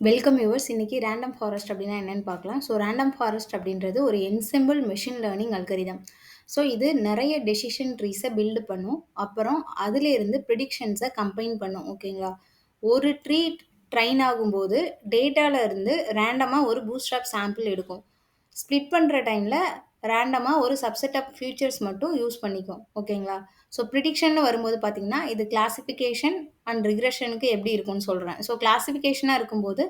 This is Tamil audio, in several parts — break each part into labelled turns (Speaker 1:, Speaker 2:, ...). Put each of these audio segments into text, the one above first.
Speaker 1: Welcome viewers. இன்னைக்கு ரேண்டம் ஃபாரஸ்ட் அப்படின்னா என்னன்னு பார்க்கலாம். ஸோ ரேண்டம் ஃபாரஸ்ட் அப்படின்றது ஒரு ensemble machine learning algorithm. So இது நிறைய டெசிஷன் ட்ரீஸை பில்டு பண்ணும். அப்புறம் அதிலிருந்து ப்ரிடிக்ஷன்ஸை கம்பைன் பண்ணும். ஓகேங்களா? ஒரு ட்ரீ ட்ரெயின் ஆகும்போது டேட்டால இருந்து ரேண்டமாக ஒரு பூட்ஸ்ட்ராப் சாம்பிள் எடுக்கும். ஸ்ப்ளிட் பண்ணுற டைமில் ரேண்டமாக ஒரு சப்செட் ஆஃப் ஃபியூச்சர்ஸ் மட்டும் யூஸ் பண்ணிக்கும். ஓகேங்களா? ஸோ ப்ரிடிக்ஷன்னு வரும்போது பார்த்தீங்கன்னா, இது கிளாசிஃபிகேஷன் அண்ட் ரிக்ரெஷனுக்கு எப்படி இருக்கும்னு சொல்றேன். ஸோ கிளாசிஃபிகேஷனா இருக்கும்போது,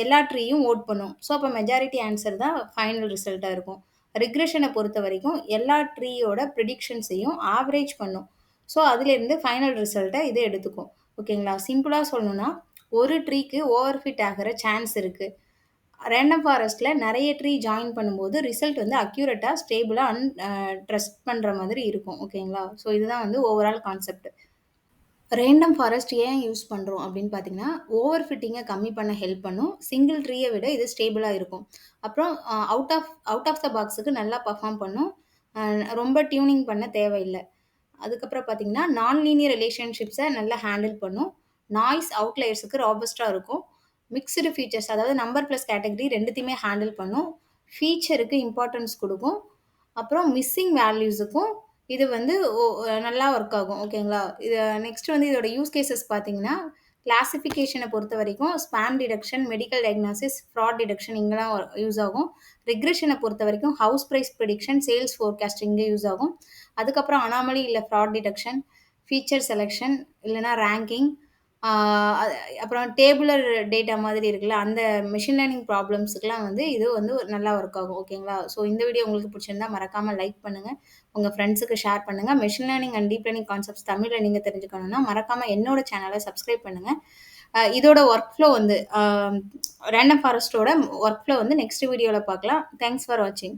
Speaker 1: எல்லா ட்ரீயும் வோட் பண்ணும். ஸோ அப்ப மெஜாரிட்டி ஆன்ஸர் தான் ஃபைனல் ரிசல்ட்டா இருக்கும். ரிக்ரெஷன பொறுத்தவரைக்கும் எல்லா ட்ரீயோட ப்ரிடிக்ஷன்ஸையும் ஆவரேஜ் பண்ணும். ஸோ அதிலேருந்து ஃபைனல் ரிசல்ட்ட இது எடுத்துக்கும். ஓகேங்களா? சிம்பிளா சொல்லணும்னா, ஒரு ட்ரீக்கு ஓவர் ஃபிட் ஆகுற சான்ஸ் இருக்கு. ரேண்டம் ஃபாரஸ்ட்ல நெறைய ட்ரீ ஜாயின் பண்ணும்போது, ரிசல்ட் வந்து அக்யூரேட்டா, ஸ்டேபிளா ட்ரஸ்ட் பண்ற மாதிரி இருக்கும். ஓகேங்களா? ஸோ இதுதான் வந்து ஓவரால் கான்செப்ட். ரேண்டம் ஃபாரஸ்ட் ஏன் யூஸ் பண்ணுறோம் அப்படின்னு பார்த்தீங்கன்னா, ஓவர் ஃபிட்டிங்கை கம்மி பண்ண ஹெல்ப் பண்ணும். சிங்கிள் ட்ரீயை விட இது ஸ்டேபிளா இருக்கும். அப்புறம் அவுட் ஆஃப் த பாக்ஸுக்கு நல்லா பெர்ஃபார்ம் பண்ணும். ரொம்ப டியூனிங் பண்ண தேவையில்ல. அதுக்கப்புறம் பார்த்தீங்கன்னா, நான் லீனியர் ரிலேஷன்ஷிப்ஸை நல்லா ஹேண்டில் பண்ணும். நாய்ஸ் அவுட்லயர்ஸுக்கு ராபஸ்ட்டா இருக்கும். மிக்ஸ்டு ஃபீச்சர்ஸ் அதாவது நம்பர் ப்ளஸ் கேட்டகரி 2த்தையுமே ஹேண்டில் பண்ணும். ஃபீச்சருக்கு இம்பார்ட்டன்ஸ் குடுக்கும். அப்புறம் மிஸ்ஸிங் வேல்யூஸுக்கும் இது வந்து நல்லா ஒர்க் ஆகும். ஓகேங்களா? இது நெக்ஸ்ட் வந்து இதோட யூஸ் கேஸஸ் பார்த்தீங்கன்னா, கிளாசிஃபிகேஷன பொறுத்தவரைக்கும் spam detection, medical diagnosis, fraud detection இங்கலாம் யூஸ் ஆகும். ரிக்ரெஷன பொறுத்தவரைக்கும் house price prediction, sales forecasting இங்க யூஸ் ஆகும். அதுக்கப்புறம் அனாமலி இல்ல ஃப்ராட் டிடெக்ஷன், ஃபீச்சர் செலக்ஷன் இல்லன்னா ரேங்கிங், ஆ அ அப்புறம் டேபுலர் டேட்டா மாதிரி இருக்குல்ல, அந்த மெஷின் லேர்னிங் ப்ராப்ளம்ஸ்க்குலாம் வந்து இது வந்து நல்லா ஒர்க் ஆகும். ஓகேங்களா? ஸோ இந்த வீடியோ உங்களுக்கு பிடிச்சிருந்தா மறக்காம லைக் பண்ணுங்க. உங்க ஃப்ரெண்ட்ஸுக்கு ஷேர் பண்ணுங்க. Machine learning and deep learning concepts தமிழ்ல நீங்க தெரிஞ்சுக்கணும்னா, மறக்காம என்னோட சேனல சப்ஸ்கிரைப் பண்ணுங்க. இதோட ஒர்க் ஃப்ளோ வந்து ரேண்டம் ஃபாரஸ்ட்டோட ஒர்க் ஃப்ளோ வந்து நெக்ஸ்ட் வீடியோல பார்க்கலாம். தேங்க்ஸ் ஃபார் வாட்சிங்.